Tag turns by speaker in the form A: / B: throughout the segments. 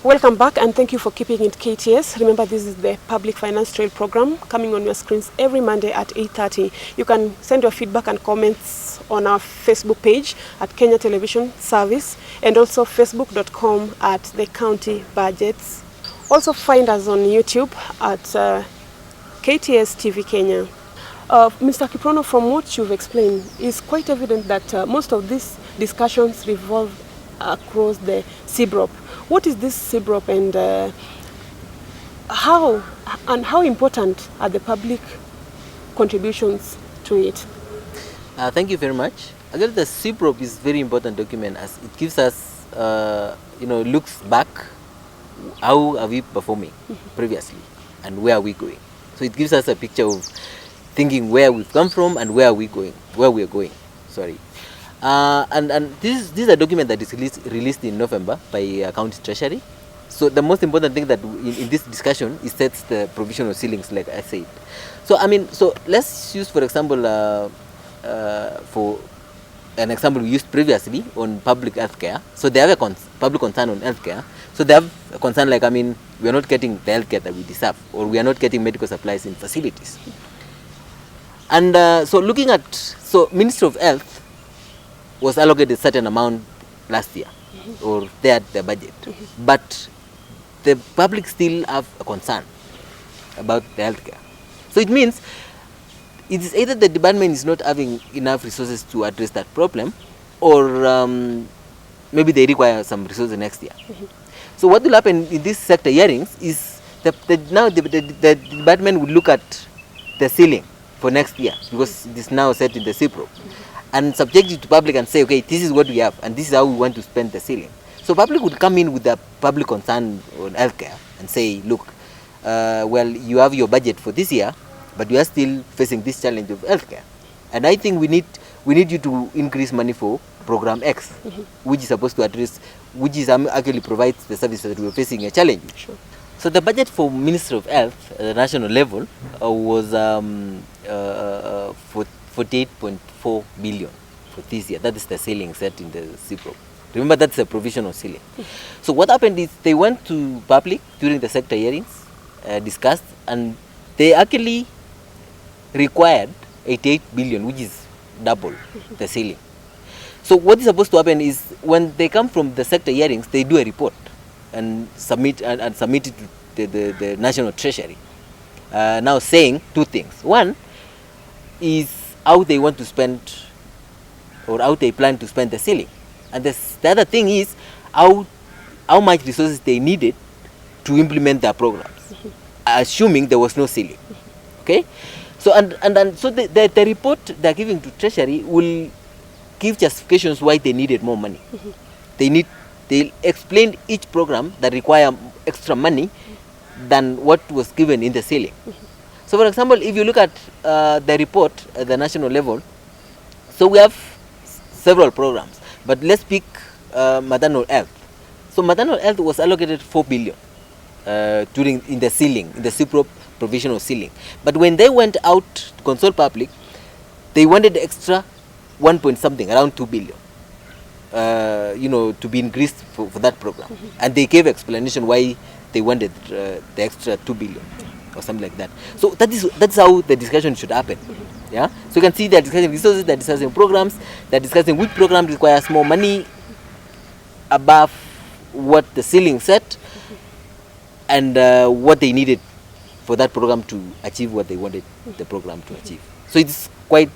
A: Welcome back, and thank you for keeping it KTS. Remember, this is the Public Finance Trail program coming on your screens every Monday at 8:30. You can send your feedback and comments on our Facebook page at Kenya Television Service and also facebook.com at the County Budgets. Also find us on YouTube at KTS TV Kenya. Mr. Kiprono, from what you've explained, it's quite evident that most of these discussions revolve across the CBROP. What is this CBROP, and how important are the public contributions to it?
B: Thank you very much. I guess the CBROP is a very important document as it gives us, looks back, how are we performing previously and where are we going. So it gives us a picture of thinking where we've come from and where we are going. Sorry. And this is a document that is released in November by County Treasury. So the most important thing that in this discussion is sets the provisional ceilings, like I said. So let's use, for example, for an example we used previously on public health care. So they have a public concern on health care. So they have a concern like, we are not getting the health care that we deserve, or we are not getting medical supplies in facilities. And so Ministry of Health was allocated a certain amount last year, or they had the budget. But the public still have a concern about the healthcare. So it means it is either the department is not having enough resources to address that problem, or maybe they require some resources next year. So what will happen in these sector hearings is now the department will look at the ceiling for next year, because it is now set in the CBROP, and subject it to public and say, okay, this is what we have and this is how we want to spend the ceiling. So public would come in with the public concern on healthcare and say, look, well, you have your budget for this year, but you are still facing this challenge of healthcare. And I think we need you to increase money for program X, which is supposed to address, which is actually provides the services that we are facing a challenge.
A: Sure.
B: So the budget for Ministry of Health at the national level was 48.4 billion for this year. That is the ceiling set in the CBROP. Remember, that's a provisional ceiling. So what happened is they went to public during the sector hearings, discussed, and they actually required 88 billion, which is double the ceiling. So what is supposed to happen is when they come from the sector hearings, they do a report and submit it to the National Treasury. Now saying two things. One is how they want to spend, or how they plan to spend the ceiling. And the other thing is how much resources they needed to implement their programs, assuming there was no ceiling. Okay? So so the report they're giving to Treasury will give justifications why they needed more money. They explained each program that require extra money than what was given in the ceiling. So for example, if you look at the report at the national level, so we have several programs, but let's pick maternal health. So maternal health was allocated 4 billion in the ceiling, in the CBROP provisional ceiling. But when they went out to consult public, they wanted the extra 1 point something, around 2 billion. To be increased for that program. And they gave explanation why they wanted the extra 2 billion or something like that. So that's how the discussion should happen. Yeah. So you can see they're discussing resources, they're discussing programs, they're discussing which program requires more money above what the ceiling set, and what they needed for that program to achieve what they wanted the program to achieve. So it's quite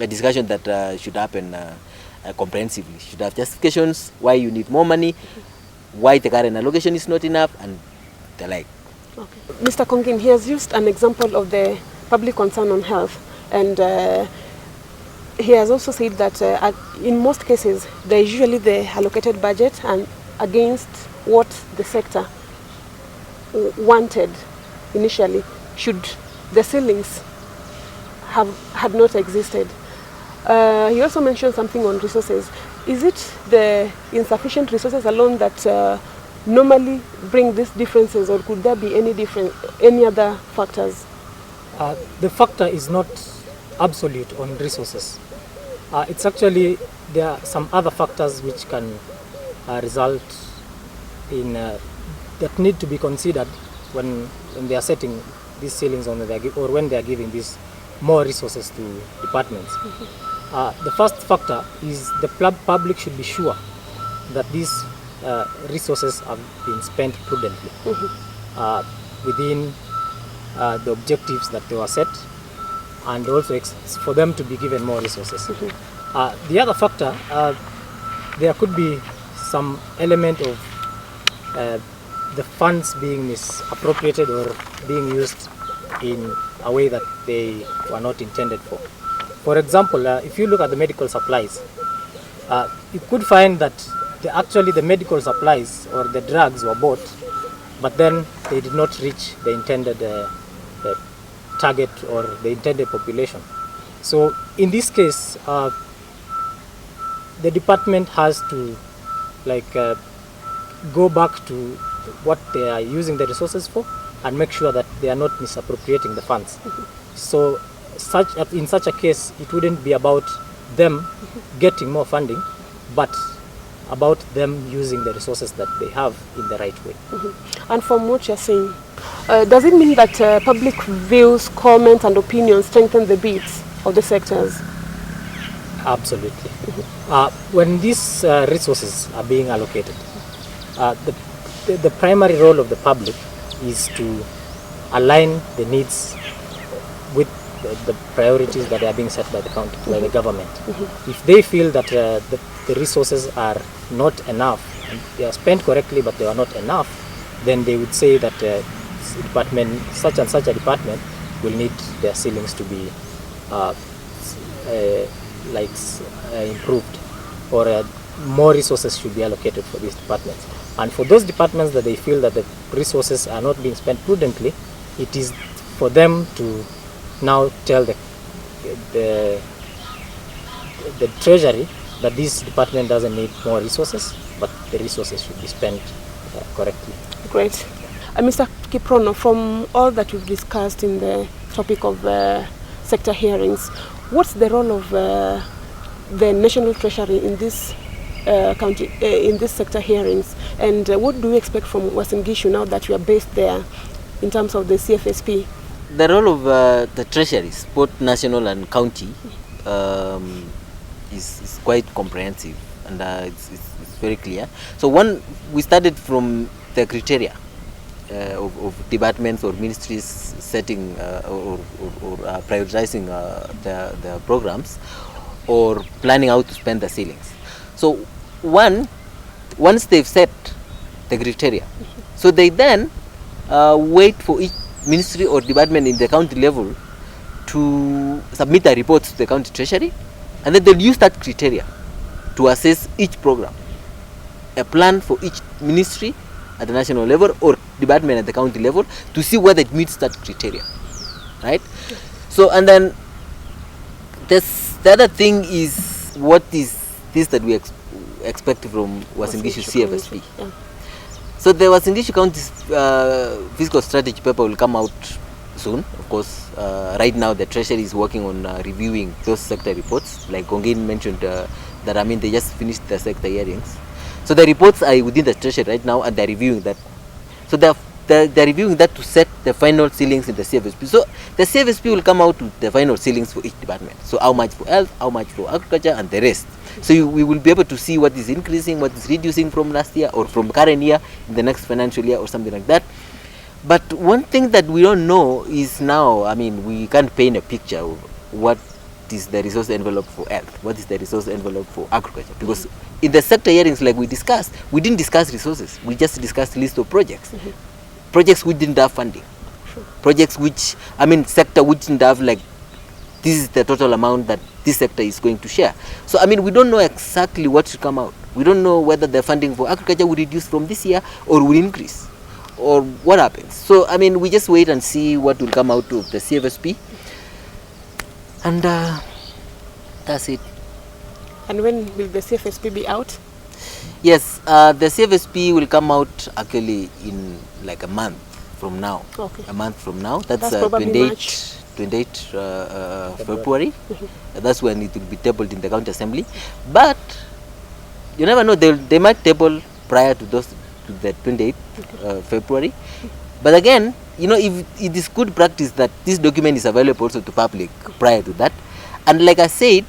B: a discussion that should happen comprehensively. Should have justifications why you need more money, why the current allocation is not enough, and the like.
A: Okay. Mr. Kongin, he has used an example of the public concern on health, and he has also said that in most cases there is usually the allocated budget and against what the sector wanted initially, should the ceilings had not existed. He also mentioned something on resources. Is it the insufficient resources alone that normally bring these differences, or could there be any other factors?
C: The factor is not absolute on resources. It's actually, there are some other factors which can result in that need to be considered when they are setting these ceilings or when they are giving these more resources to departments. The first factor is the public should be sure that these resources have been spent prudently within the objectives that they were set, and also for them to be given more resources. The other factor, there could be some element of the funds being misappropriated or being used in a way that they were not intended for. For example, if you look at the medical supplies, you could find that actually the medical supplies or the drugs were bought, but then they did not reach the intended target or the intended population. So in this case, the department has to go back to what they are using the resources for and make sure that they are not misappropriating the funds. So in such a case, it wouldn't be about them getting more funding, but about them using the resources that they have in the right way.
A: And from what you're saying, does it mean that public views, comments and opinions strengthen the bids of the sectors?
C: Absolutely. When these resources are being allocated, the primary role of the public is to align the needs with the priorities that are being set by the county, by the government. If they feel that the resources are not enough, and they are spent correctly but they are not enough, then they would say that department, such and such a department, will need their ceilings to be improved, or more resources should be allocated for these departments. And for those departments that they feel that the resources are not being spent prudently, it is for them to now tell the treasury that this department doesn't need more resources, but the resources should be spent correctly.
A: Great. Mr. Kiprono, from all that we've discussed in the topic of sector hearings, what's the role of the National Treasury in this in this sector hearings, and what do you expect from Uasin Gishu now that you are based there in terms of the CFSP?
B: The role of the treasuries, both national and county, is quite comprehensive, and it's very clear. So we started from the criteria of departments or ministries setting or prioritizing their programs or planning how to spend the ceilings. So once they've set the criteria, so they then wait for each ministry or department in the county level to submit their reports to the county treasury, and then they'll use that criteria to assess each program, a plan for each ministry at the national level or department at the county level, to see whether it meets that criteria, right? So, and then the other thing is what is this that we expect from Uasin Gishu CFSP.
A: Yeah.
B: So the Uasin Gishu County's fiscal strategy paper will come out soon. Of course, right now the Treasury is working on reviewing those sector reports. Like Gongin mentioned, they just finished the sector hearings. So the reports are within the Treasury right now, and they're reviewing that. So they're reviewing that to set the final ceilings in the CFSP. So the CFSP will come out with the final ceilings for each department. So how much for health, how much for agriculture, and the rest. So we will be able to see what is increasing, what is reducing from last year or from current year in the next financial year or something like that. But one thing that we don't know is now, we can't paint a picture of what is the resource envelope for health, what is the resource envelope for agriculture. Because in the sector hearings, like we discussed, we didn't discuss resources. We just discussed a list of projects. Projects which didn't have funding. Projects which, sector which didn't have this is the total amount that this sector is going to share. So, we don't know exactly what should come out. We don't know whether the funding for agriculture will reduce from this year or will increase, or what happens. So, we just wait and see what will come out of the CFSP. And that's it.
A: And when will the CFSP be out?
B: Yes, the CFSP will come out actually in a month from now. Okay. A month from now. That's 28 February. That's when it will be tabled in the county assembly. But you never know, they might table prior to to the 28th February. But again, if it is good practice that this document is available also to public prior to that. And like I said,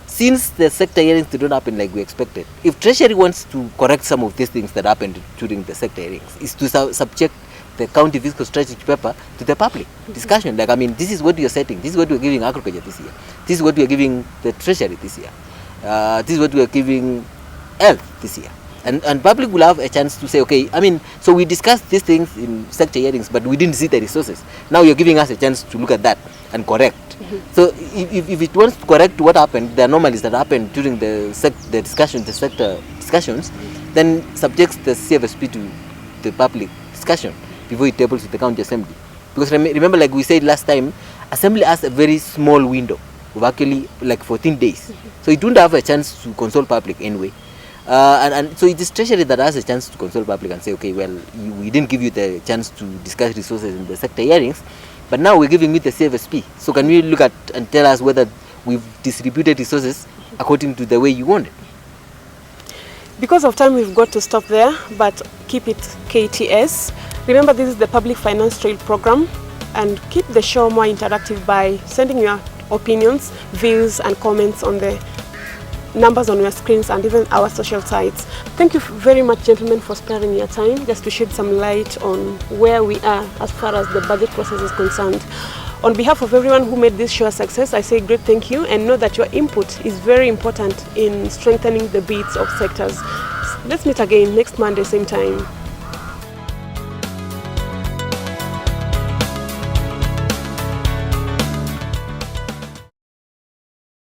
B: since the sector hearings did not happen like we expected, if Treasury wants to correct some of these things that happened during the sector hearings, is to subject the county fiscal strategy paper to the public discussion. Like, I mean, this is what you're setting, this is what we're giving agriculture this year, this is what we're giving the Treasury this year, this is what we're giving health this year. And public will have a chance to say, okay, I mean, so we discussed these things in sector hearings, but we didn't see the resources. Now you're giving us a chance to look at that and correct. So if it wants to correct what happened, the anomalies that happened during the sector discussions, then subjects the CFSP to the public discussion before it tables with the county assembly. Because remember, like we said last time, assembly has a very small window of actually like 14 days. So it wouldn't have a chance to consult public anyway. And so it is Treasury that has a chance to consult public and say, okay, well, we didn't give you the chance to discuss resources in the sector hearings, but now we're giving you the CFSP. So can we look at and tell us whether we've distributed resources according to the way you want it?
A: Because of time, we've got to stop there, but keep it KTS. Remember, this is the Public Finance Trail Program, and keep the show more interactive by sending your opinions, views, and comments on the numbers on your screens and even our social sites. Thank you very much, gentlemen, for sparing your time just to shed some light on where we are as far as the budget process is concerned. On behalf of everyone who made this show a success, I say great thank you, and know that your input is very important in strengthening the bids of sectors. Let's meet again next Monday, same time.